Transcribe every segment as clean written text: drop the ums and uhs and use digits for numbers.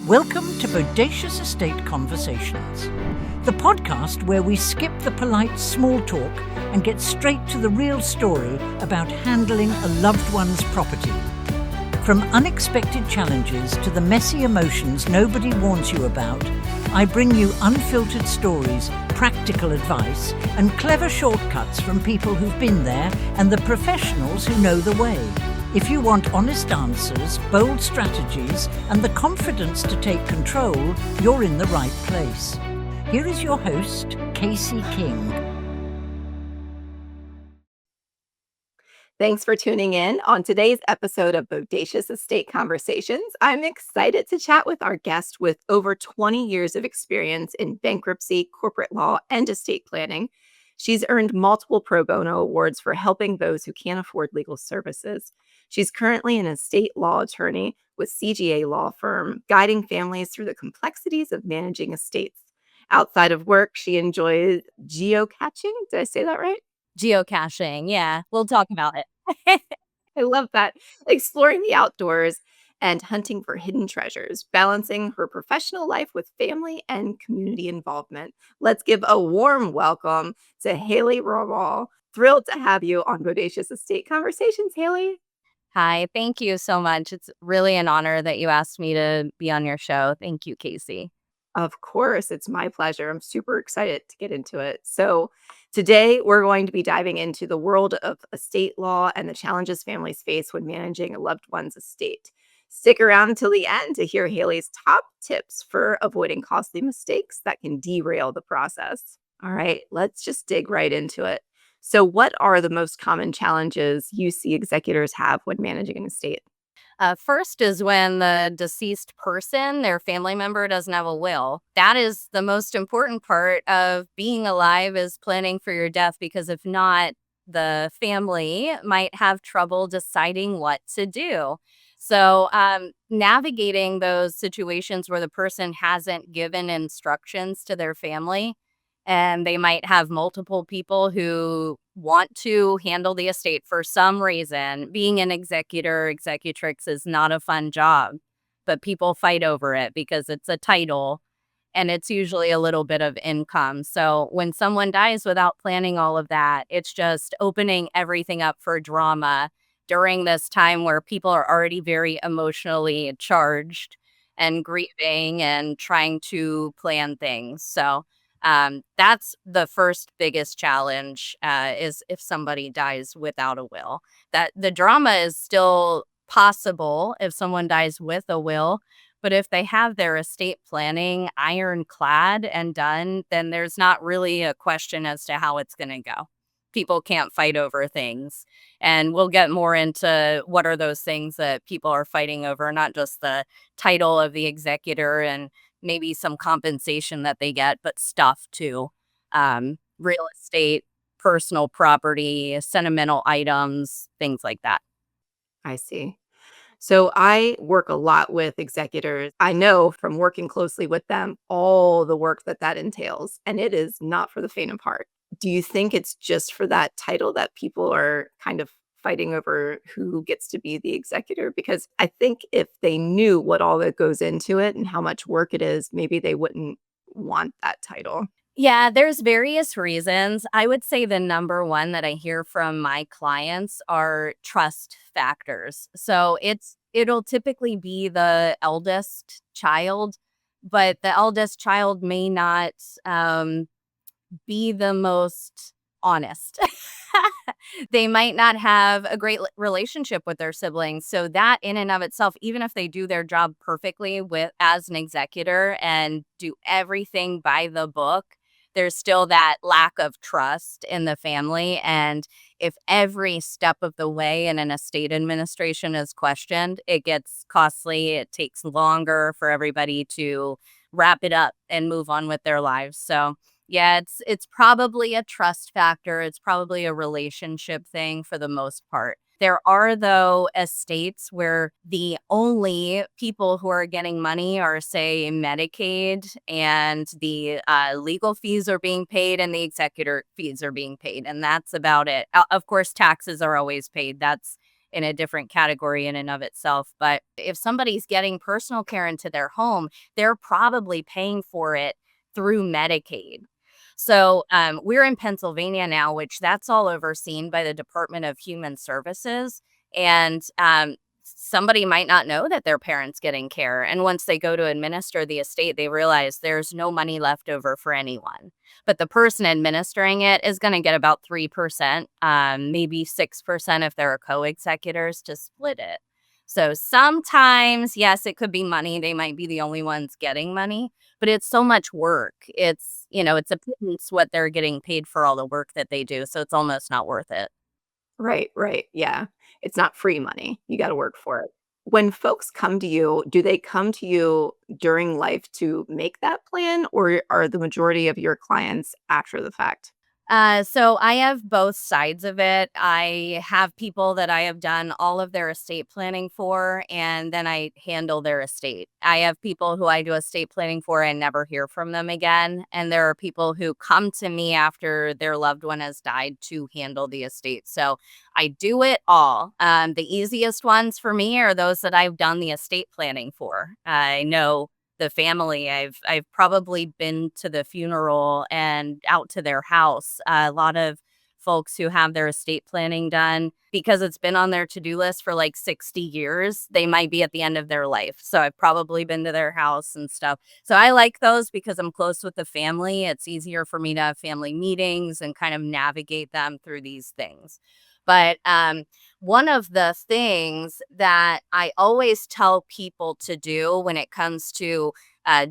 Welcome to Bodacious Estate Conversations, the podcast where we skip the polite small talk and get straight to the real story about handling a loved one's property. From unexpected challenges to the messy emotions nobody warns you about, I bring you unfiltered stories, practical advice, and clever shortcuts from people who've been there and the professionals who know the way. If you want honest answers, bold strategies, and the confidence to take control, you're in the right place. Here is your host, Casey King. Thanks for tuning in on today's episode of Bodacious Estate Conversations. I'm excited to chat with our guest with over 20 years of experience in bankruptcy, corporate law, and estate planning. She's earned multiple pro bono awards for helping those who can't afford legal services. She's currently an estate law attorney with CGA law firm, guiding families through the complexities of managing estates. Outside of work, she enjoys geocaching. Did I say that right? Geocaching, yeah. We'll talk about it. I love that. Exploring the outdoors and hunting for hidden treasures, balancing her professional life with family and community involvement. Let's give a warm welcome to Haley Rohrbaugh. Thrilled to have you on Bodacious Estate Conversations, Haley. Hi, thank you so much. It's really an honor that you asked me to be on your show. Thank you, Casey. Of course, it's my pleasure. I'm super excited to get into it. So, today we're going to be diving into the world of estate law and the challenges families face when managing a loved one's estate. Stick around until the end to hear Haley's top tips for avoiding costly mistakes that can derail the process. All right, let's just dig right into it. So, what are the most common challenges you see executors have when managing an estate? First is when the deceased person, their family member, doesn't have a will. That is the most important part of being alive, is planning for your death, because if not, the family might have trouble deciding what to do. So navigating those situations where the person hasn't given instructions to their family, and they might have multiple people who want to handle the estate for some reason. Being an executor, executrix is not a fun job, but people fight over it because it's a title and it's usually a little bit of income. So when someone dies without planning all of that, it's just opening everything up for drama during this time where people are already very emotionally charged and grieving and trying to plan things. So that's the first biggest challenge, is if somebody dies without a will. That the drama is still possible if someone dies with a will, but if they have their estate planning ironclad and done, then there's not really a question as to how it's going to go. People can't fight over things. And we'll get more into what are those things that people are fighting over, not just the title of the executor and maybe some compensation that they get, but stuff too. Real estate, personal property, sentimental items, things like that. I see. So I work a lot with executors. I know from working closely with them all the work that entails, and it is not for the faint of heart. Do you think it's just for that title that people are kind of fighting over who gets to be the executor? Because I think if they knew what all that goes into it and how much work it is, maybe they wouldn't want that title. Yeah, there's various reasons. I would say the number one that I hear from my clients are trust factors. So it'll typically be the eldest child, but the eldest child may not be the most honest. They might not have a great relationship with their siblings. So that in and of itself, even if they do their job perfectly with as an executor and do everything by the book, there's still that lack of trust in the family. And if every step of the way in an estate administration is questioned, it gets costly. It takes longer for everybody to wrap it up and move on with their lives. So yeah, it's probably a trust factor. It's probably a relationship thing for the most part. There are, though, estates where the only people who are getting money are, say, Medicaid, and the legal fees are being paid and the executor fees are being paid, and that's about it. Of course, taxes are always paid. That's in a different category in and of itself. But if somebody's getting personal care into their home, they're probably paying for it through Medicaid. So we're in Pennsylvania now, which that's all overseen by the Department of Human Services. And somebody might not know that their parent's getting care. And once they go to administer the estate, they realize there's no money left over for anyone. But the person administering it is going to get about 3%, maybe 6% if there are co-executors to split it. So sometimes, yes, it could be money. They might be the only ones getting money, but it's so much work. It's a pittance what they're getting paid for all the work that they do. So it's almost not worth it. Right, right. Yeah. It's not free money. You got to work for it. When folks come to you, do they come to you during life to make that plan, or are the majority of your clients after the fact? So I have both sides of it. I have people that I have done all of their estate planning for, and then I handle their estate. I have people who I do estate planning for and never hear from them again. And there are people who come to me after their loved one has died to handle the estate. So I do it all. The easiest ones for me are those that I've done the estate planning for. I know the family. I've probably been to the funeral and out to their house. A lot of folks who have their estate planning done because it's been on their to-do list for like 60 years. They might be at the end of their life. So I've probably been to their house and stuff. So I like those because I'm close with the family. It's easier for me to have family meetings and kind of navigate them through these things. But one of the things that I always tell people to do when it comes to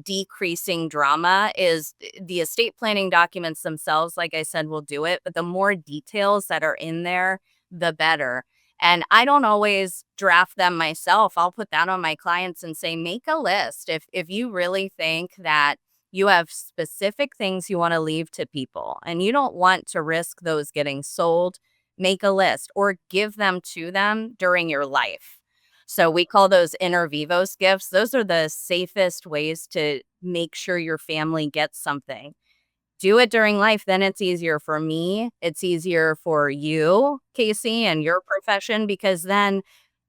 decreasing drama is the estate planning documents themselves, like I said, will do it. But the more details that are in there, the better. And I don't always draft them myself. I'll put that on my clients and say, make a list. If you really think that you have specific things you want to leave to people and you don't want to risk those getting sold, make a list or give them to them during your life. So we call those inter vivos gifts. Those are the safest ways to make sure your family gets something. Do it during life, then it's easier for me. It's easier for you, Casey, and your profession, because then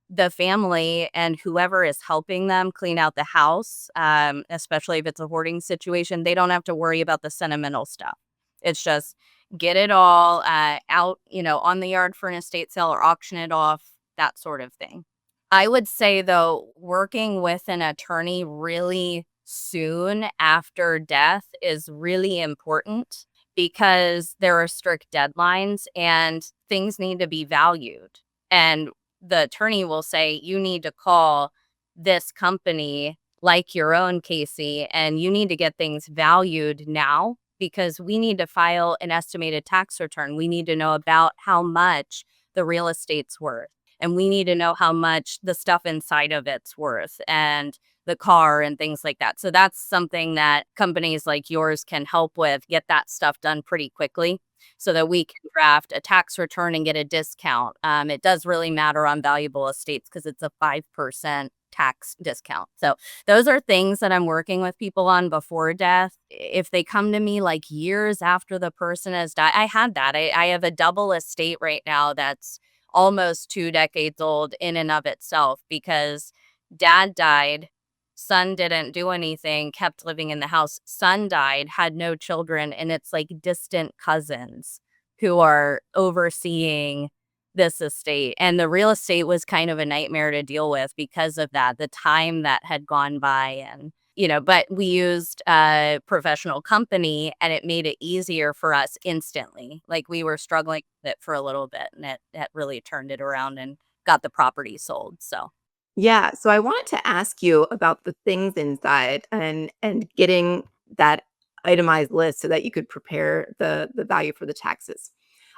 the family and whoever is helping them clean out the house, especially if it's a hoarding situation, they don't have to worry about the sentimental stuff. It's just get it all out, on the yard for an estate sale or auction it off, that sort of thing. I would say, though, working with an attorney really soon after death is really important because there are strict deadlines and things need to be valued. And the attorney will say, you need to call this company like your own, Casey, and you need to get things valued now because we need to file an estimated tax return. We need to know about how much the real estate's worth. And we need to know how much the stuff inside of it's worth and the car and things like that. So that's something that companies like yours can help with, get that stuff done pretty quickly so that we can draft a tax return and get a discount. It does really matter on valuable estates because it's a 5% tax discount. So those are things that I'm working with people on before death. If they come to me like years after the person has died, I had that. I have a double estate right now that's almost 2 decades old in and of itself because dad died, son didn't do anything, kept living in the house, son died, had no children, and it's like distant cousins who are overseeing this estate. And the real estate was kind of a nightmare to deal with because of that, the time that had gone by. And but we used a professional company and it made it easier for us instantly. Like we were struggling with it for a little bit and it really turned it around and got the property sold. So Yeah, so I wanted to ask you about the things inside and getting that itemized list so that you could prepare the value for the taxes.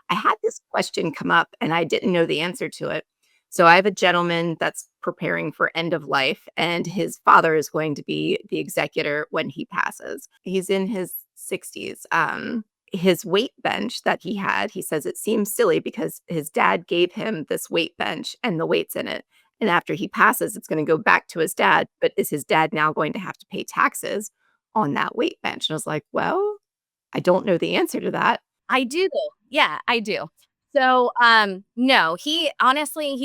I had this question come up and I didn't know the answer to it. So I have a gentleman that's preparing for end of life and his father is going to be the executor when he passes. He's in his 60s. His weight bench that he had, he says it seems silly because his dad gave him this weight bench and the weights in it. And after he passes, it's going to go back to his dad. But is his dad now going to have to pay taxes on that weight bench? And I was like, well, I don't know the answer to that. I do. Yeah, I do. So, no, he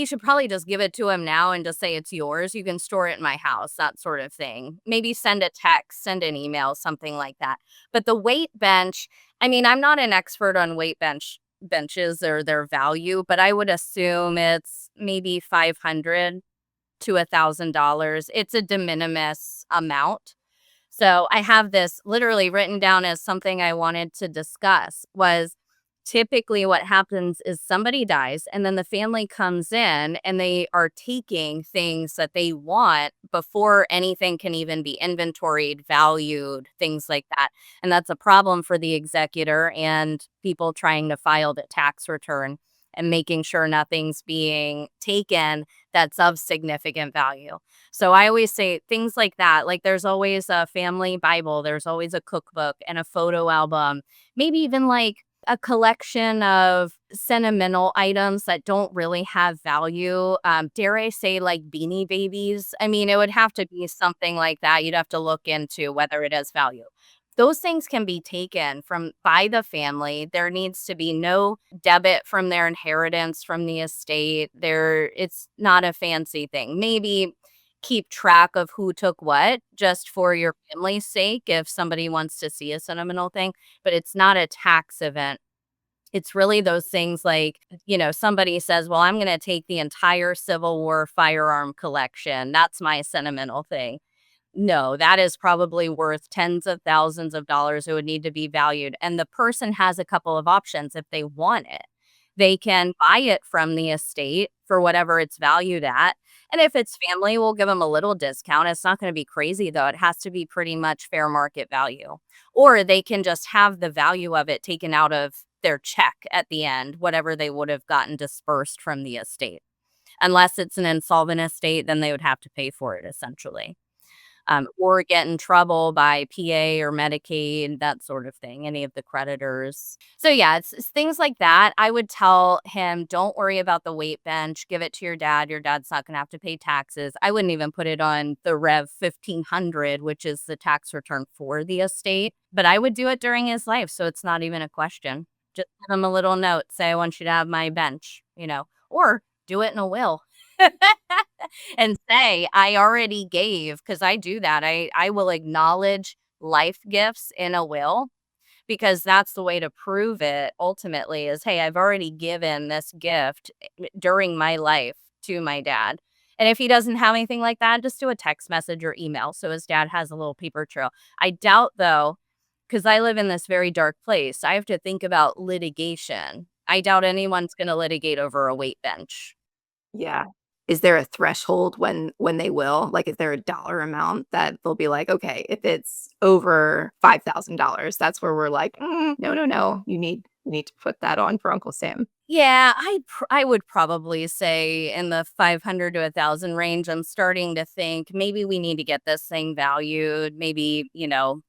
should probably just give it to him now and just say it's yours. You can store it in my house, that sort of thing. Maybe send a text, send an email, something like that. But the weight bench, I mean, I'm not an expert on benches or their value, but I would assume it's maybe 500 to $1,000. It's a de minimis amount. So I have this literally written down as something I wanted to discuss was typically what happens is somebody dies and then the family comes in and they are taking things that they want before anything can even be inventoried, valued, things like that. And that's a problem for the executor and people trying to file the tax return and making sure nothing's being taken that's of significant value. So I always say things like that. Like there's always a family Bible, there's always a cookbook and a photo album, maybe even like a collection of sentimental items that don't really have value. Dare I say, like beanie babies? I mean, it would have to be something like that. You'd have to look into whether it has value. Those things can be taken from by the family. There needs to be no debit from their inheritance from the estate. It's not a fancy thing. Maybe keep track of who took what just for your family's sake if somebody wants to see a sentimental thing, but it's not a tax event. It's really those things like, somebody says, well, I'm going to take the entire Civil War firearm collection. That's my sentimental thing. No, that is probably worth tens of thousands of dollars. It would need to be valued. And the person has a couple of options if they want it. They can buy it from the estate for whatever it's valued at. And if it's family, we'll give them a little discount. It's not going to be crazy, though. It has to be pretty much fair market value. Or they can just have the value of it taken out of their check at the end, whatever they would have gotten dispersed from the estate. Unless it's an insolvent estate, then they would have to pay for it essentially. Or get in trouble by PA or Medicaid, that sort of thing, any of the creditors. So yeah, it's things like that. I would tell him, don't worry about the weight bench. Give it to your dad. Your dad's not going to have to pay taxes. I wouldn't even put it on the Rev 1500, which is the tax return for the estate. But I would do it during his life, so it's not even a question. Just give him a little note. Say, I want you to have my bench, or do it in a will. And say, I already gave, because I do that. I will acknowledge life gifts in a will because that's the way to prove it ultimately is, hey, I've already given this gift during my life to my dad. And if he doesn't have anything like that, just do a text message or email so his dad has a little paper trail. I doubt, though, because I live in this very dark place, I have to think about litigation. I doubt anyone's going to litigate over a weight bench. Yeah. Is there a threshold when they will? Like, is there a dollar amount that they'll be like, "Okay, if it's over $5,000, that's where we're like, no, no, no, you need to put that on for Uncle Sam." Yeah, I would probably say in the 500 to 1,000 range. I'm starting to think maybe we need to get this thing valued. Maybe,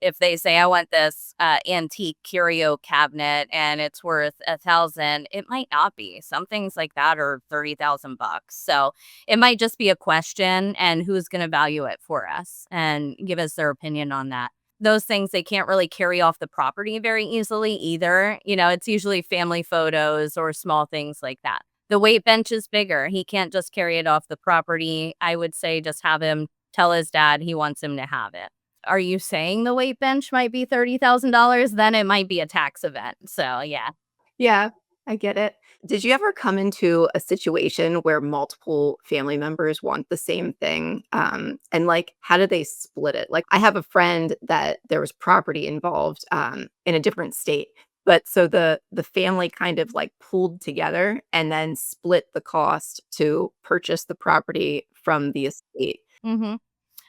if they say I want this antique curio cabinet and it's worth 1,000, it might not be. Some things like that are 30,000 bucks. So it might just be a question and who's going to value it for us and give us their opinion on that. Those things, they can't really carry off the property very easily either. It's usually family photos or small things like that. The weight bench is bigger. He can't just carry it off the property. I would say just have him tell his dad he wants him to have it. Are you saying the weight bench might be $30,000? Then it might be a tax event. So, yeah. Yeah, I get it. Did you ever come into a situation where multiple family members want the same thing? And like, how do they split it? Like, I have a friend that there was property involved in a different state. But so the family kind of like pooled together and then split the cost to purchase the property from the estate. Mhm.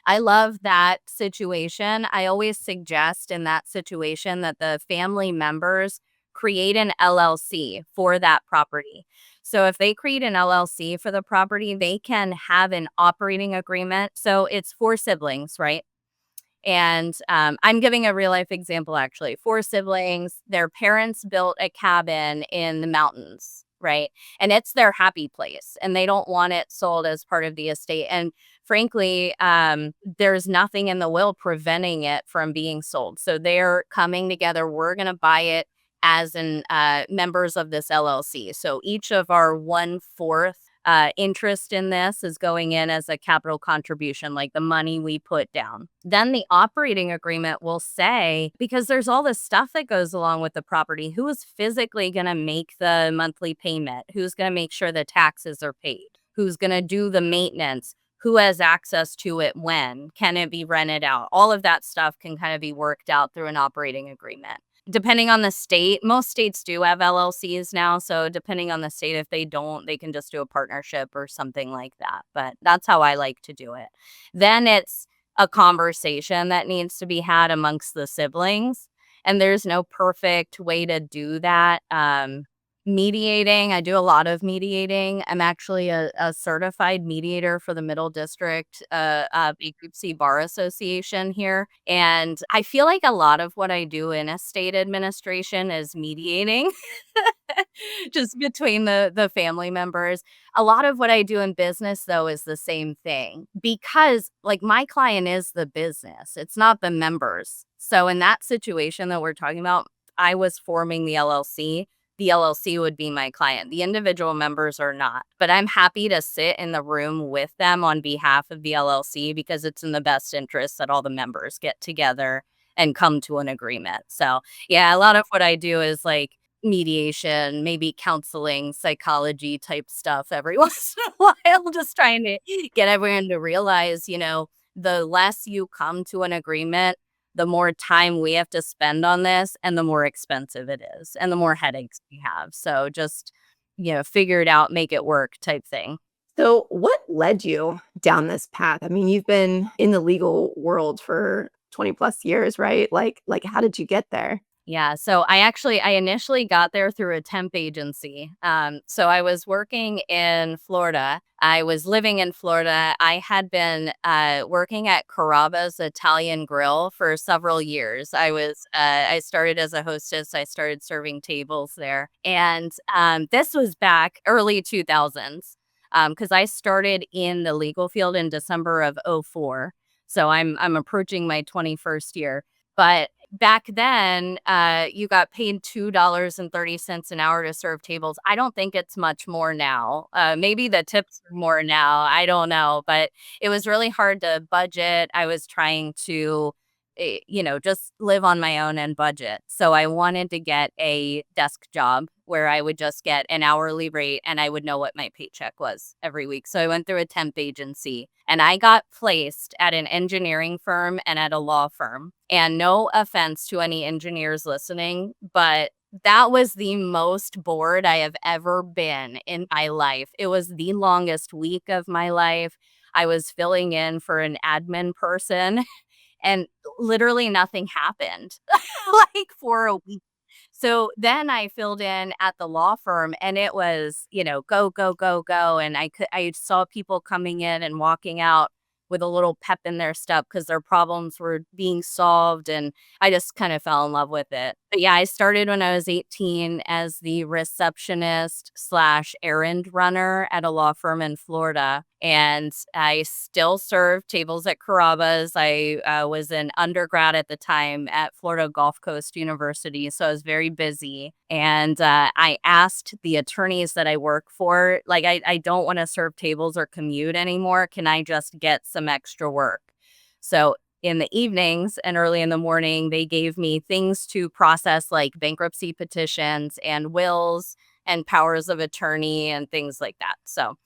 I love that situation. I always suggest in that situation that the family members create an LLC for that property. So if they create an LLC for the property, they can have an operating agreement. So it's four siblings, right? And I'm giving a real life example, actually. Four siblings, their parents built a cabin in the mountains, right? And it's their happy place, and they don't want it sold as part of the estate. And frankly, there's nothing in the will preventing it from being sold. So they're coming together. We're going to buy it as in members of this LLC. So each of our 1/4 interest in this is going in as a capital contribution, like the money we put down. Then the operating agreement will say, because there's all this stuff that goes along with the property, who is physically going to make the monthly payment? Who's going to make sure the taxes are paid? Who's going to do the maintenance? Who has access to it when? Can it be rented out? All of that stuff can kind of be worked out through an operating agreement. Depending on the state, most states do have LLCs now. So depending on the state, if they don't, they can just do a partnership or something like that. But that's how I like to do it. Then it's a conversation that needs to be had amongst the siblings. And there's no perfect way to do that. Mediating, I do a lot of mediating. I'm actually a certified mediator for the Middle District Bankruptcy Bar Association here. And I feel like a lot of what I do in estate administration is mediating just between the family members. A lot of what I do in business, though, is the same thing because, like, my client is the business. It's not the members. So in that situation that we're talking about, I was forming the LLC. The LLC would be my client. The individual members are not. But I'm happy to sit in the room with them on behalf of the LLC because it's in the best interest that all the members get together and come to an agreement. So, yeah, a lot of what I do is like mediation, maybe counseling, psychology type stuff every once in a while, just trying to get everyone to realize, the less you come to an agreement, the more time we have to spend on this and the more expensive it is and the more headaches we have. So just, figure it out, make it work type thing. So, what led you down this path? I mean, you've been in the legal world for 20 plus years, right? Like how did you get there? Yeah, so I initially got there through a temp agency. So I was working in Florida. I was living in Florida. I had been working at Carrabba's Italian Grill for several years. I started as a hostess. I started serving tables there, and this was back early 2000s because I started in the legal field in December of '04. So I'm approaching my 21st year, but back then, you got paid $2.30 an hour to serve tables. I don't think it's much more now. Maybe the tips are more now. I don't know, but it was really hard to budget. I was trying to, just live on my own and budget. So I wanted to get a desk job where I would just get an hourly rate and I would know what my paycheck was every week. So I went through a temp agency and I got placed at an engineering firm and at a law firm. And no offense to any engineers listening, but that was the most bored I have ever been in my life. It was the longest week of my life. I was filling in for an admin person and literally nothing happened like for a week. So then I filled in at the law firm and it was, go, go, go, go. And I saw people coming in and walking out with a little pep in their step because their problems were being solved. And I just kind of fell in love with it. But yeah, I started when I was 18 as the receptionist / errand runner at a law firm in Florida. And I still serve tables at Carrabba's. I was an undergrad at the time at Florida Gulf Coast University, so I was very busy. And I asked the attorneys that I work for, like, I don't want to serve tables or commute anymore. Can I just get some extra work? So in the evenings and early in the morning, they gave me things to process like bankruptcy petitions and wills and powers of attorney and things like that. So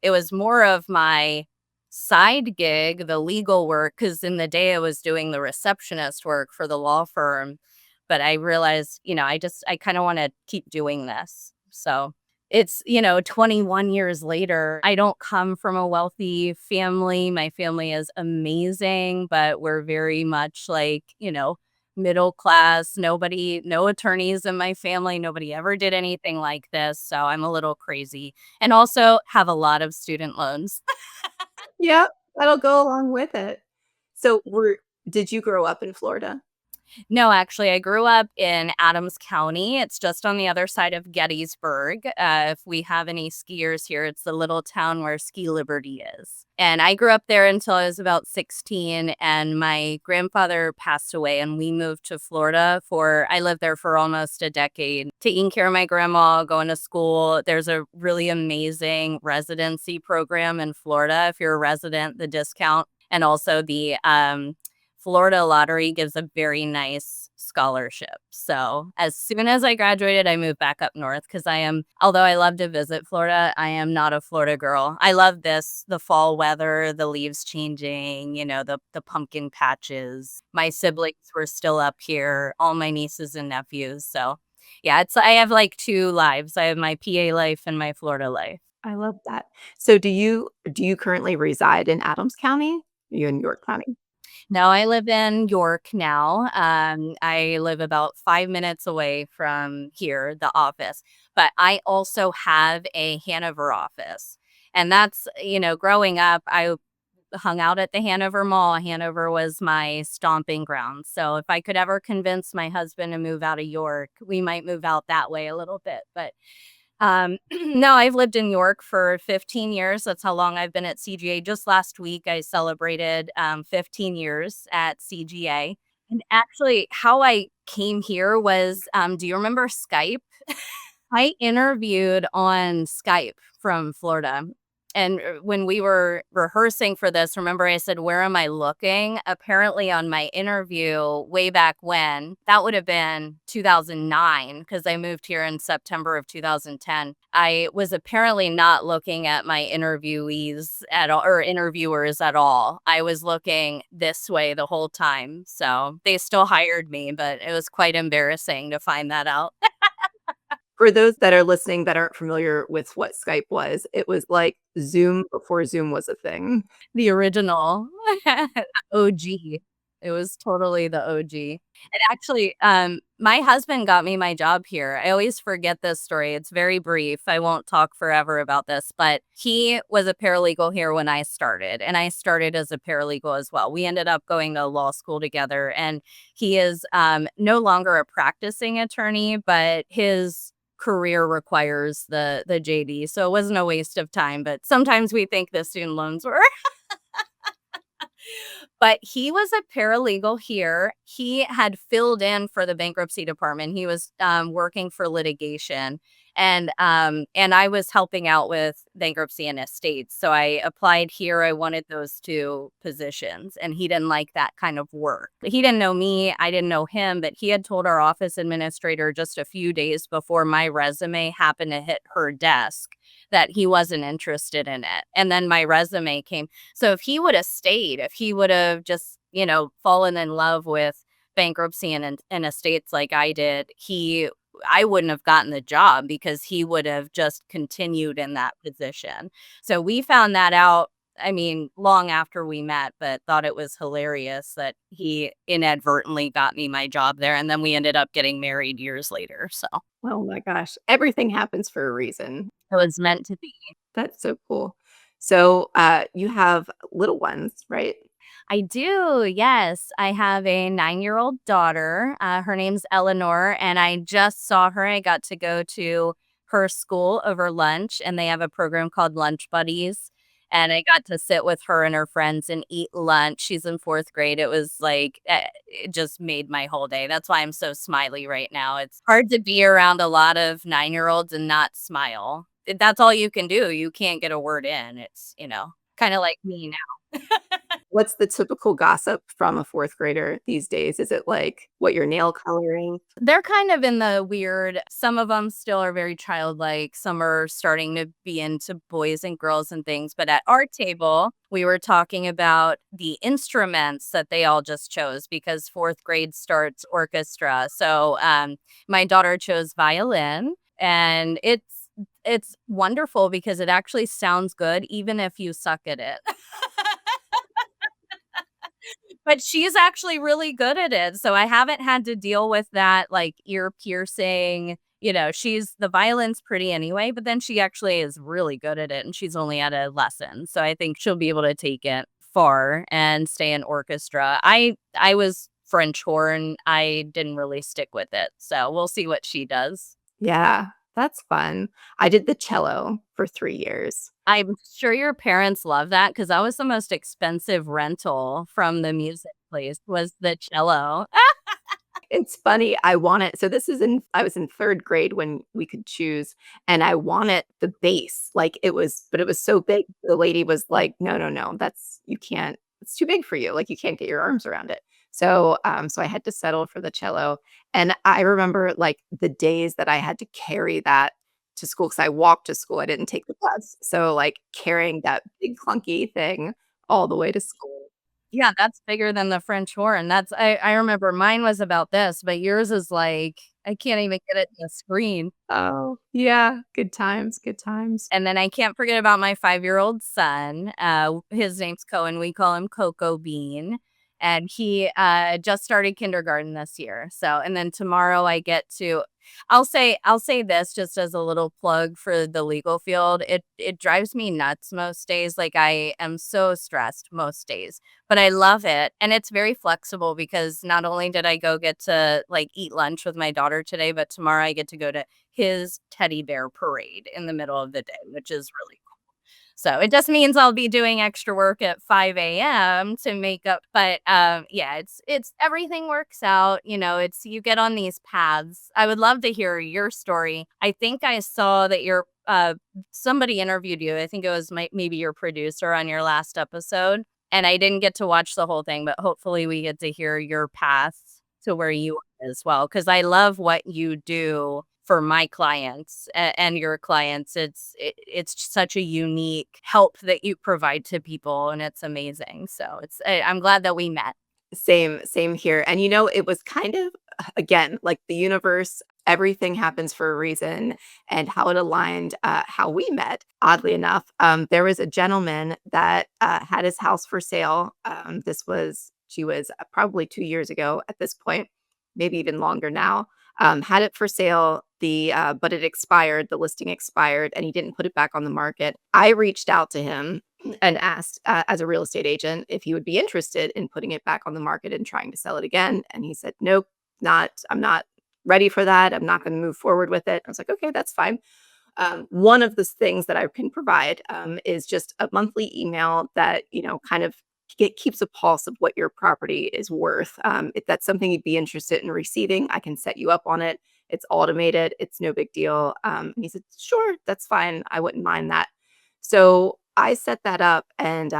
it was more of my side gig, the legal work, because in the day I was doing the receptionist work for the law firm. But I realized, I kind of want to keep doing this. So it's, 21 years later, I don't come from a wealthy family. My family is amazing, but we're very much like, middle class. No attorneys in my family. Nobody ever did anything like this. So I'm a little crazy and also have a lot of student loans. Yeah, that'll go along with it. So, did you grow up in Florida? No, actually, I grew up in Adams County. It's just on the other side of Gettysburg. If we have any skiers here, it's the little town where Ski Liberty is. And I grew up there until I was about 16, and my grandfather passed away, and we moved to Florida I lived there for almost a decade, taking care of my grandma, going to school. There's a really amazing residency program in Florida. If you're a resident, the discount, and also the Florida Lottery gives a very nice scholarship. So as soon as I graduated, I moved back up north because although I love to visit Florida, I am not a Florida girl. I love the fall weather, the leaves changing, the pumpkin patches. My siblings were still up here, all my nieces and nephews. So yeah, I have like two lives. I have my PA life and my Florida life. I love that. So do you currently reside in Adams County? You in York County? No, I live in York now. I live about 5 minutes away from here, the office, but I also have a Hanover office. And that's, growing up, I hung out at the Hanover Mall. Hanover was my stomping ground. So if I could ever convince my husband to move out of York, we might move out that way a little bit. But no, I've lived in York for 15 years. That's how long I've been at CGA. Just last week, I celebrated 15 years at CGA. And actually, how I came here was, do you remember Skype? I interviewed on Skype from Florida. And when we were rehearsing for this, remember I said, "Where am I looking?" Apparently on my interview way back when, that would have been 2009 because I moved here in September of 2010. I was apparently not looking at my interviewees at all or interviewers at all. I was looking this way the whole time. So they still hired me, but it was quite embarrassing to find that out. For those that are listening that aren't familiar with what Skype was, it was like Zoom before Zoom was a thing. The original OG. It was totally the OG. And actually, my husband got me my job here. I always forget this story. It's very brief. I won't talk forever about this, but he was a paralegal here when I started, and I started as a paralegal as well. We ended up going to law school together, and he is no longer a practicing attorney, but his career requires the JD. So it wasn't a waste of time, but sometimes we think the student loans were. But he was a paralegal here. He had filled in for the bankruptcy department. He was working for litigation, and I was helping out with bankruptcy and estates. So I applied here. I wanted those two positions, and he didn't like that kind of work. He didn't know me. I didn't know him, but he had told our office administrator just a few days before my resume happened to hit her desk that he wasn't interested in it. And then my resume came. So if he would have stayed, if he would have just, fallen in love with bankruptcy and estates like I did, I wouldn't have gotten the job because he would have just continued in that position. So we found that out, long after we met, but thought it was hilarious that he inadvertently got me my job there. And then we ended up getting married years later. So Oh my gosh, everything happens for a reason. it was meant to be. That's so cool. So, you have little ones, right? I do. Yes. I have a 9-year-old daughter. Her name's Eleanor, and I just saw her. I got to go to her school over lunch, and they have a program called Lunch Buddies. And I got to sit with her and her friends and eat lunch. She's in 4th grade. It was like, it just made my whole day. That's why I'm so smiley right now. It's hard to be around a lot of 9-year-olds and not smile. That's all you can do. You can't get a word in. It's, kind of like me now. What's the typical gossip from a 4th grader these days? Is it like what you're nail coloring? They're kind of in the weird, some of them still are very childlike. Some are starting to be into boys and girls and things. But at our table, we were talking about the instruments that they all just chose because 4th grade starts orchestra. So my daughter chose violin, and it's wonderful because it actually sounds good even if you suck at it. But she's actually really good at it, so I haven't had to deal with that, like, ear piercing, the violin's pretty anyway, but then she actually is really good at it, and she's only at a lesson, so I think she'll be able to take it far and stay in orchestra. I was French horn, I didn't really stick with it. So we'll see what she does. Yeah, that's fun. I did the cello for 3 years. I'm sure your parents love that because that was the most expensive rental from the music place was the cello. It's funny, so this is I was in 3rd grade when we could choose, and I wanted the bass, like, it was so big, the lady was like, "No, no, no, that's you can't it's too big for you, like, you can't get your arms around it." So I had to settle for the cello, and I remember, like, the days that I had to carry that to school because I walked to school, I didn't take the bus, so, like, carrying that big clunky thing all the way to school. Yeah, that's bigger than the French horn. I remember mine was about this, but yours is like, I can't even get it in the screen. Oh, yeah, good times, good times. And then I can't forget about my 5-year-old son. His name's Cohen. We call him Cocoa Bean. And he just started kindergarten this year. So, and then tomorrow I get to, I'll say this just as a little plug for the legal field. It drives me nuts most days. Like I am so stressed most days, but I love it. And it's very flexible because not only did I go get to like eat lunch with my daughter today, but tomorrow I get to go to his teddy bear parade in the middle of the day, which is really cool. So it just means I'll be doing extra work at 5 a.m. to make up. But yeah, it's everything works out. You know, it's you get on these paths. I would love to hear your story. I think I saw that your somebody interviewed you. I think it was maybe your producer on your last episode. And I didn't get to watch the whole thing, but hopefully we get to hear your path to where you are as well. Because I love what you do for my clients and your clients. It's such a unique help that you provide to people, and it's amazing. So I'm glad that we met. Same here, and, it was kind of, again, like the universe, everything happens for a reason, and how it aligned, how we met, oddly enough, there was a gentleman that, had his house for sale, she was, probably 2 years ago at this point, maybe even longer now, had it for sale, but it expired, the listing expired, and he didn't put it back on the market. I reached out to him and asked, as a real estate agent, if he would be interested in putting it back on the market and trying to sell it again, and he said, "Nope, I'm not ready for that. I'm not gonna move forward with it." I was like, "Okay, that's fine." One of the things that I can provide, is just a monthly email that, kind of keeps a pulse of what your property is worth. If that's something you'd be interested in receiving, I can set you up on it. It's automated. It's no big deal. And he said, "Sure, that's fine. I wouldn't mind that." So I set that up, and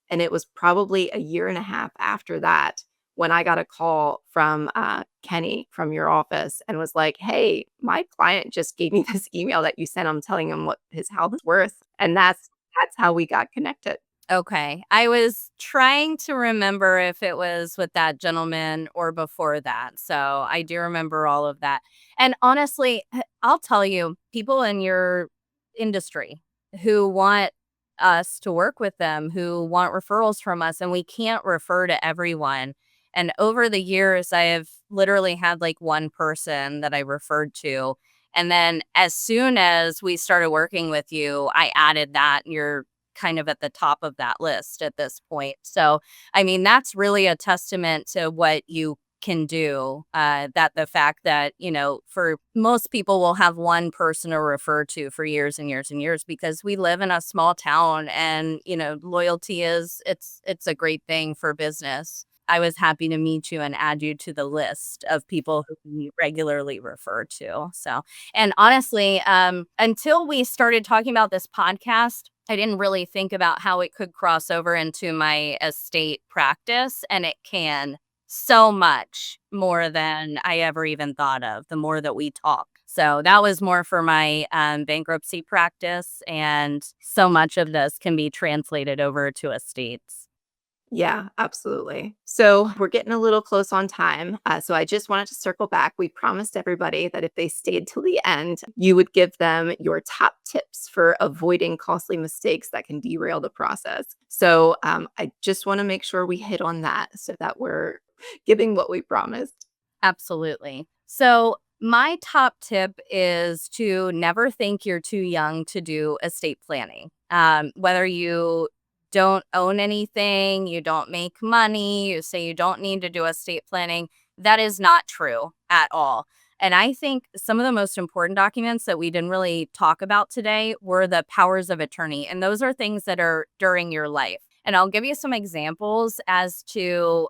it was probably a year and a half after that when I got a call from Kenny from your office and was like, "Hey, my client just gave me this email that you sent him telling him what his house is worth." And that's how we got connected. Okay. I was trying to remember if it was with that gentleman or before that. So I do remember all of that. And honestly, I'll tell you, people in your industry who want us to work with them, who want referrals from us, and we can't refer to everyone. And over the years, I have literally had like one person that I referred to. And then as soon as we started working with you, I added that. You're kind of at the top of that list at this point. So, I mean, that's really a testament to what you can do. That the fact that, for most people will have one person to refer to for years and years and years because we live in a small town and, loyalty it's a great thing for business. I was happy to meet you and add you to the list of people who we regularly refer to. So, and honestly, until we started talking about this podcast, I didn't really think about how it could cross over into my estate practice, and it can so much more than I ever even thought of, the more that we talk. So that was more for my bankruptcy practice, and so much of this can be translated over to estates. Yeah, absolutely. So we're getting a little close on time. So I just wanted to circle back. We promised everybody that if they stayed till the end, you would give them your top tips for avoiding costly mistakes that can derail the process. So I just want to make sure we hit on that so that we're giving what we promised. Absolutely. So my top tip is to never think you're too young to do estate planning. Whether you don't own anything, you don't make money, you say you don't need to do estate planning. That is not true at all. And I think some of the most important documents that we didn't really talk about today were the powers of attorney. And those are things that are during your life. And I'll give you some examples as to,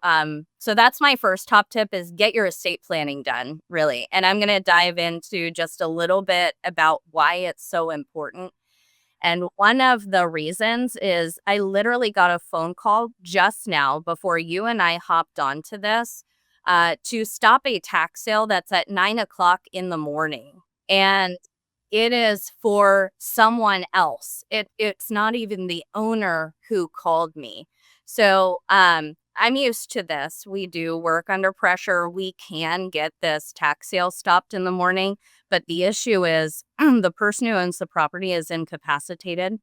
so that's my first top tip is get your estate planning done, really. And I'm going to dive into just a little bit about why it's so important. And one of the reasons is I literally got a phone call just now before you and I hopped onto this to stop a tax sale that's at 9 o'clock in the morning. And it is for someone else. It's not even the owner who called me. So I'm used to this. We do work under pressure. We can get this tax sale stopped in the morning. But the issue is the person who owns the property is incapacitated.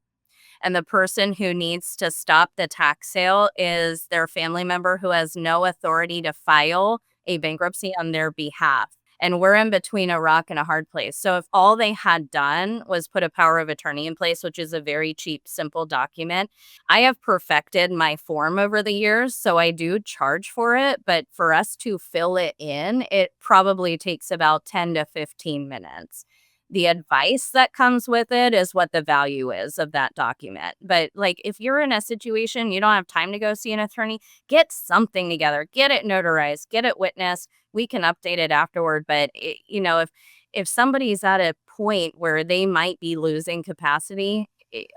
And the person who needs to stop the tax sale is their family member who has no authority to file a bankruptcy on their behalf. And we're in between a rock and a hard place. So if all they had done was put a power of attorney in place, which is a very cheap, simple document, I have perfected my form over the years. So I do charge for it. But for us to fill it in, it probably takes about 10 to 15 minutes. The advice that comes with it is what the value is of that document. But like if you're in a situation you don't have time to go see an attorney, get something together, get it notarized, get it witnessed. We can update it afterward. But if somebody's at a point where they might be losing capacity,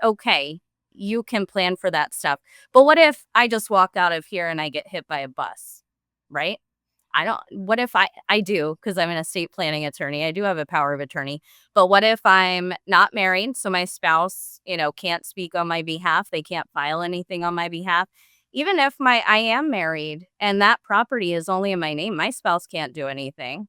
okay, you can plan for that stuff. But what if I just walk out of here and I get hit by a bus, right? I don't, what if I do, because I'm an estate planning attorney, I do have a power of attorney, but what if I'm not married? So my spouse, can't speak on my behalf. They can't file anything on my behalf. Even if I am married and that property is only in my name, my spouse can't do anything.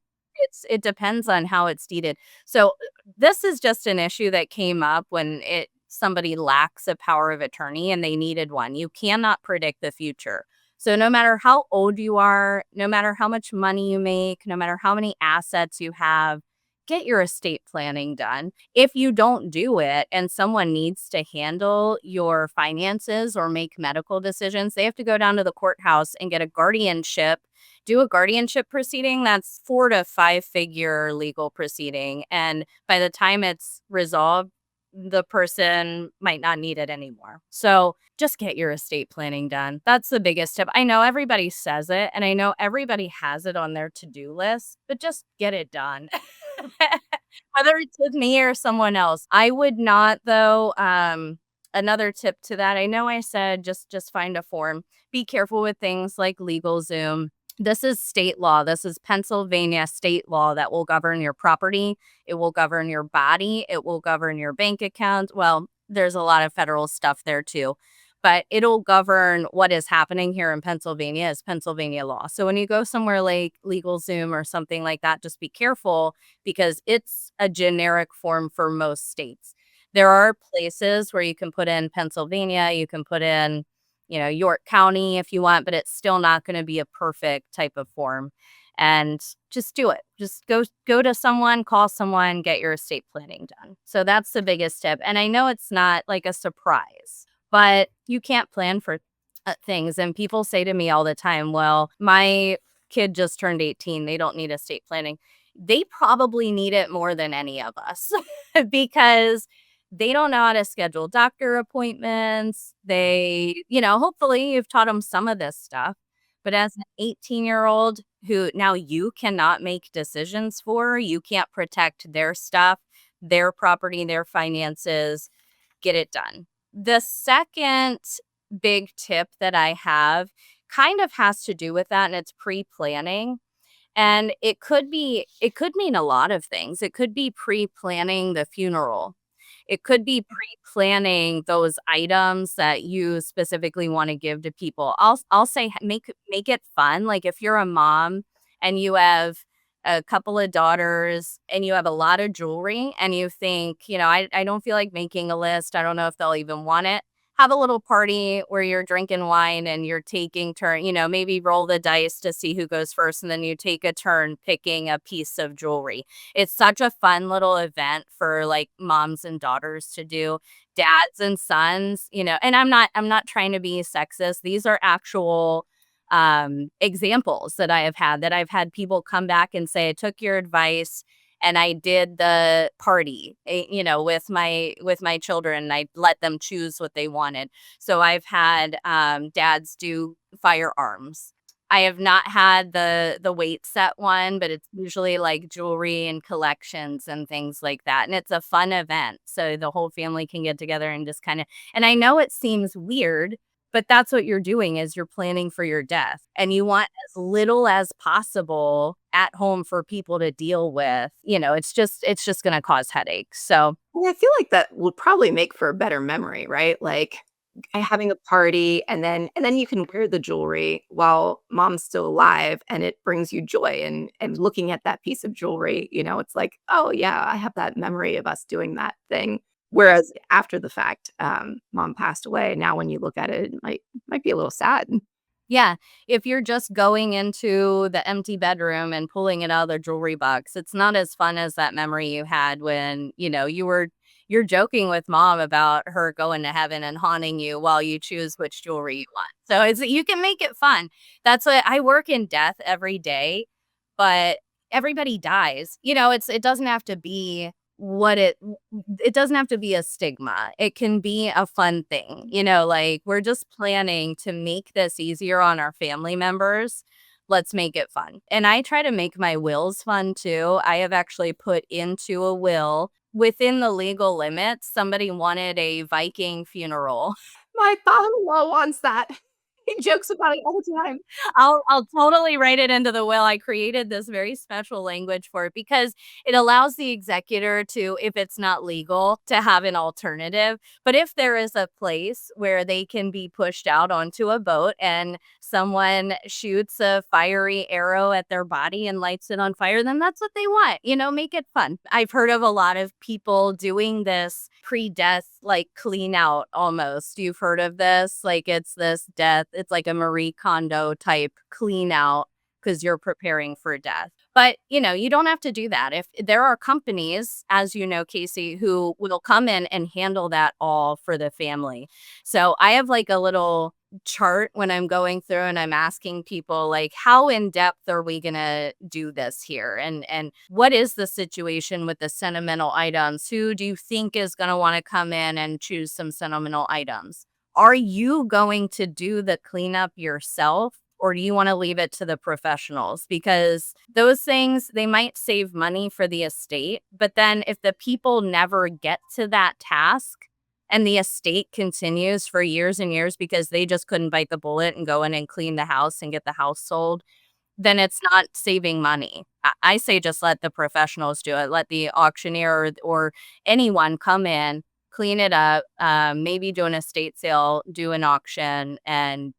It depends on how it's deeded. So this is just an issue that came up when somebody lacks a power of attorney and they needed one. You cannot predict the future. So no matter how old you are, no matter how much money you make, no matter how many assets you have, get your estate planning done. If you don't do it and someone needs to handle your finances or make medical decisions, they have to go down to the courthouse and get a guardianship, do a guardianship proceeding. That's 4 to 5 figure legal proceeding. And by the time it's resolved, the person might not need it anymore. So just get your estate planning done. That's the biggest tip. I know everybody says it and I know everybody has it on their to-do list, but just get it done. Whether it's with me or someone else. I would not though. Another tip to that, I know I said just find a form. Be careful with things like LegalZoom. This is state law. This is Pennsylvania state law that will govern your property. It will govern your body. It will govern your bank account. Well, there's a lot of federal stuff there too, but it'll govern what is happening here in Pennsylvania as Pennsylvania law. So when you go somewhere like LegalZoom or something like that, just be careful because it's a generic form for most states. There are places where you can put in Pennsylvania, you can put in York County if you want, but it's still not going to be a perfect type of form. And just do it. Just go to someone, call someone, get your estate planning done. So that's the biggest tip. And I know it's not like a surprise, but you can't plan for things. And people say to me all the time, well, my kid just turned 18. They don't need estate planning. They probably need it more than any of us because they don't know how to schedule doctor appointments. Hopefully you've taught them some of this stuff. But as an 18-year-old who now you cannot make decisions for, you can't protect their stuff, their property, their finances, get it done. The second big tip that I have kind of has to do with that, and it's pre-planning. And it could mean a lot of things. It could be pre-planning the funeral. It could be pre-planning those items that you specifically want to give to people. I'll say make it fun. Like if you're a mom and you have a couple of daughters and you have a lot of jewelry and you think, I don't feel like making a list. I don't know if they'll even want it. have a little party where you're drinking wine and you're taking turn, maybe roll the dice to see who goes first, and then you take a turn picking a piece of jewelry. It's such a fun little event for like moms and daughters to do, dads and sons, and I'm not trying to be sexist. These are actual examples that I've had people come back and say, I took your advice and I did the party, with my children. I let them choose what they wanted. So I've had dads do firearms. I have not had the weight set one, but it's usually like jewelry and collections and things like that. And it's a fun event. So the whole family can get together and just kind of, and I know it seems weird, but that's what you're doing is you're planning for your death, and you want as little as possible at home for people to deal with. It's just going to cause headaches. So Yeah, I feel like that would probably make for a better memory, right? Like having a party and then you can wear the jewelry while mom's still alive and it brings you joy and looking at that piece of jewelry, it's like, oh yeah, I have that memory of us doing that thing. Whereas after the fact, mom passed away. Now when you look at it, it might be a little sad. yeah, if you're just going into the empty bedroom and pulling it out of the jewelry box, it's not as fun as that memory you had when, you're joking with mom about her going to heaven and haunting you while you choose which jewelry you want. So you can make it fun. That's what I work in death every day, but everybody dies. It doesn't have to be what it doesn't have to be a stigma. It can be a fun thing. Like we're just planning to make this easier on our family members. Let's make it fun. And I try to make my wills fun too. I have actually put into a will within the legal limits. Somebody wanted a Viking funeral. My father-in-law wants that. He jokes about it all the time. I'll totally write it into the will. I created this very special language for it because it allows the executor to, if it's not legal, to have an alternative. But if there is a place where they can be pushed out onto a boat and someone shoots a fiery arrow at their body and lights it on fire, then that's what they want. Make it fun. I've heard of a lot of people doing this pre-death, like clean out almost. You've heard of this? Like it's this death. It's like a Marie Kondo type clean out because you're preparing for death. But, you don't have to do that. If there are companies, as you know, Casey, who will come in and handle that all for the family. So I have like a little chart when I'm going through and I'm asking people like, how in depth are we going to do this here? And what is the situation with the sentimental items? Who do you think is going to want to come in and choose some sentimental items? Are you going to do the cleanup yourself? Or do you want to leave it to the professionals? Because those things, they might save money for the estate. But then if the people never get to that task and the estate continues for years and years because they just couldn't bite the bullet and go in and clean the house and get the house sold, then it's not saving money. I say just let the professionals do it. Let the auctioneer or anyone come in, clean it up, maybe do an estate sale, do an auction, and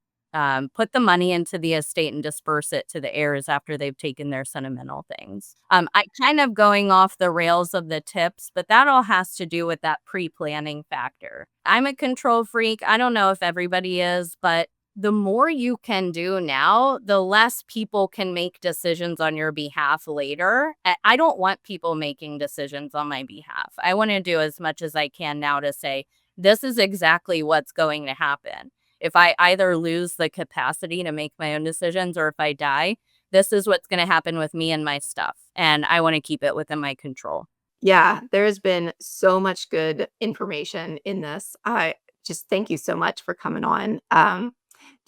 put the money into the estate and disperse it to the heirs after they've taken their sentimental things. I kind of going off the rails of the tips, but that all has to do with that pre-planning factor. I'm a control freak. I don't know if everybody is, but the more you can do now, the less people can make decisions on your behalf later. I don't want people making decisions on my behalf. I want to do as much as I can now to say, this is exactly what's going to happen. If I either lose the capacity to make my own decisions or if I die, this is what's going to happen with me and my stuff. And I want to keep it within my control. Yeah, there has been so much good information in this. I just thank you so much for coming on.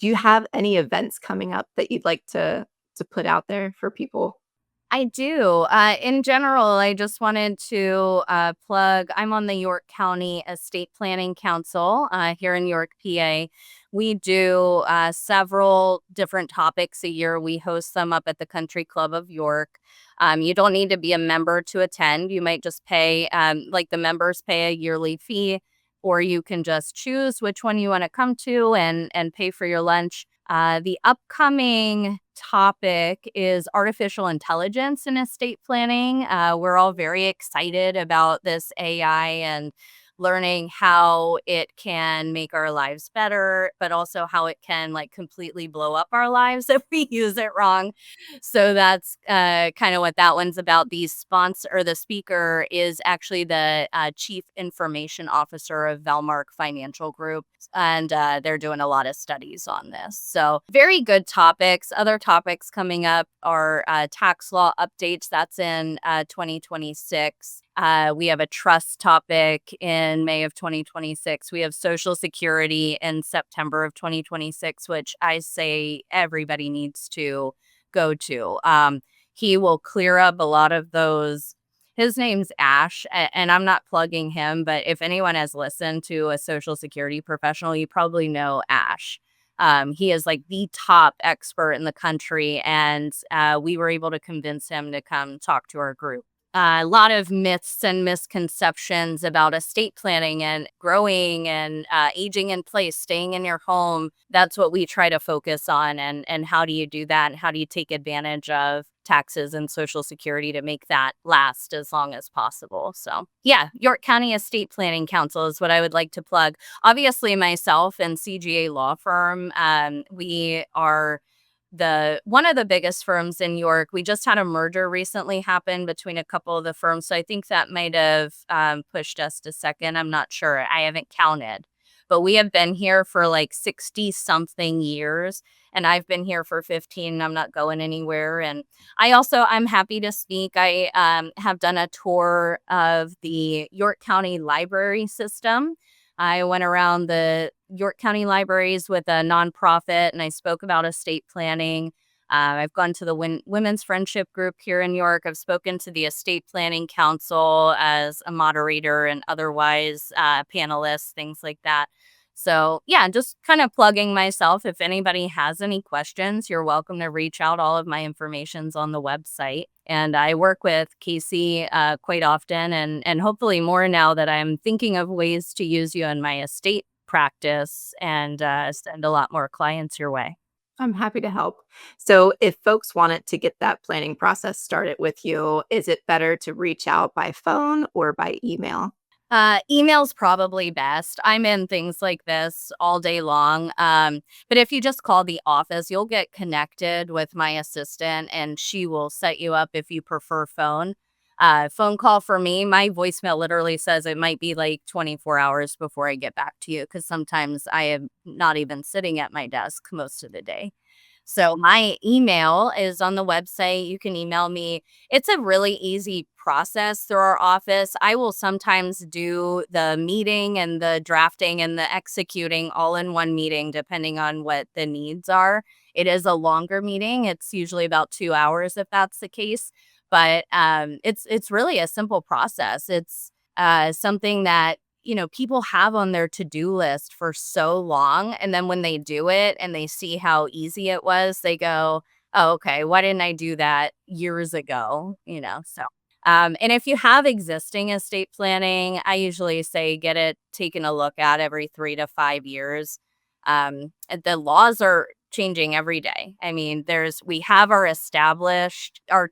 Do you have any events coming up that you'd like to put out there for people? I do. In general, I just wanted to plug, I'm on the York County Estate Planning Council here in York, PA. We do several different topics a year. We host them up at the Country Club of York. You don't need to be a member to attend. You might just pay, like the members pay a yearly fee, or you can just choose which one you want to come to and pay for your lunch. The upcoming topic is artificial intelligence in estate planning. We're all very excited about this AI and learning how it can make our lives better, but also how it can like completely blow up our lives if we use it wrong. So that's kind of what that one's about. The speaker is actually the chief information officer of Valmark Financial Group, and they're doing a lot of studies on this. So very good topics. Other topics coming up are tax law updates. That's in 2026. We have a trust topic in May of 2026. We have Social Security in September of 2026, which I say everybody needs to go to. He will clear up a lot of those. His name's Ash, and I'm not plugging him, but if anyone has listened to a Social Security professional, you probably know Ash. He is like the top expert in the country, and we were able to convince him to come talk to our group. A lot of myths and misconceptions about estate planning and growing and aging in place, staying in your home. That's what we try to focus on. And how do you do that? And how do you take advantage of taxes and Social Security to make that last as long as possible? So, yeah, York County Estate Planning Council is what I would like to plug. Obviously, myself and CGA Law Firm, we are one of the biggest firms in York. We just had a merger recently happen between a couple of the firms, so I think that might have pushed us to second. I'm not sure. I haven't counted, but we have been here for like 60 something years, and I've been here for 15. And I'm not going anywhere. And I'm happy to speak. I have done a tour of the York County library system. I went around the York County libraries with a nonprofit, and I spoke about estate planning. I've gone to the Women's Friendship Group here in York. I've spoken to the Estate Planning Council as a moderator and otherwise panelists, things like that. So, yeah, just kind of plugging myself. If anybody has any questions, you're welcome to reach out. All of my information's on the website. And I work with Casey quite often, and hopefully more now that I'm thinking of ways to use you in my estate practice and send a lot more clients your way. I'm happy to help. So, if folks wanted to get that planning process started with you, is it better to reach out by phone or by email? Email's probably best. I'm in things like this all day long. But if you just call the office, you'll get connected with my assistant and she will set you up if you prefer phone. Phone call for me, my voicemail literally says it might be like 24 hours before I get back to you because sometimes I am not even sitting at my desk most of the day. So my email is on the website. You can email me. It's a really easy process through our office. I will sometimes do the meeting and the drafting and the executing all in one meeting, depending on what the needs are. It is a longer meeting. It's usually about 2 hours if that's the case. But it's really a simple process. It's something that people have on their to-do list for so long. And then when they do it and they see how easy it was, they go, oh, okay, why didn't I do that years ago? So. And if you have existing estate planning, I usually say get it taken a look at every 3 to 5 years. The laws are changing every day. I mean, we have our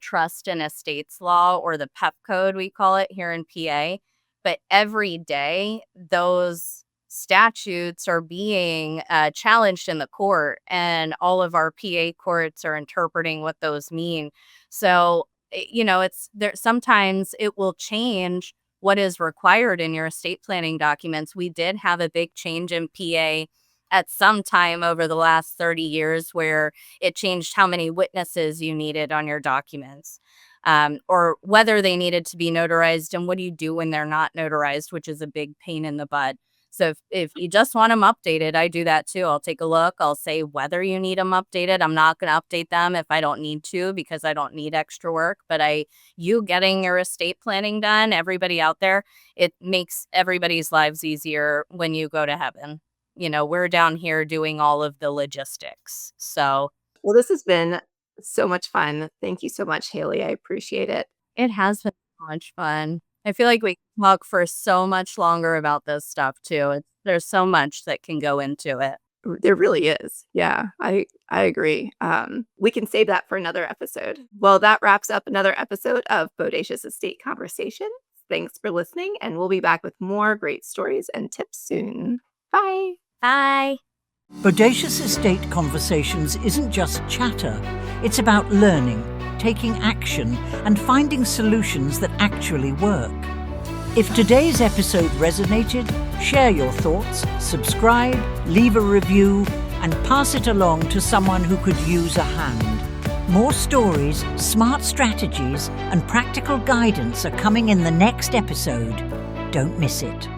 trust and estates law, or the PEP code, we call it here in PA. But every day, those statutes are being challenged in the court, and all of our PA courts are interpreting what those mean. So, it's there. Sometimes it will change what is required in your estate planning documents. We did have a big change in PA at some time over the last 30 years where it changed how many witnesses you needed on your documents. Or whether they needed to be notarized, and what do you do when they're not notarized, which is a big pain in the butt. So if you just want them updated, I do that too. I'll take a look. I'll say whether you need them updated. I'm not going to update them if I don't need to because I don't need extra work. But you getting your estate planning done, everybody out there, it makes everybody's lives easier when you go to heaven. We're down here doing all of the logistics. So, Well, this has been so much fun. Thank you so much, Haley. I appreciate it. it has been so much fun. I feel like we can talk for so much longer about this stuff too. There's so much that can go into it. There really is. Yeah, I agree. We can save that for another episode. Well, that wraps up another episode of Bodacious Estate Conversations. Thanks for listening, and we'll be back with more great stories and tips soon. Bye. Bye. Bodacious Estate Conversations isn't just chatter. It's about learning, taking action, and finding solutions that actually work. If today's episode resonated, share your thoughts, subscribe, leave a review, and pass it along to someone who could use a hand. More stories, smart strategies, and practical guidance are coming in the next episode. Don't miss it.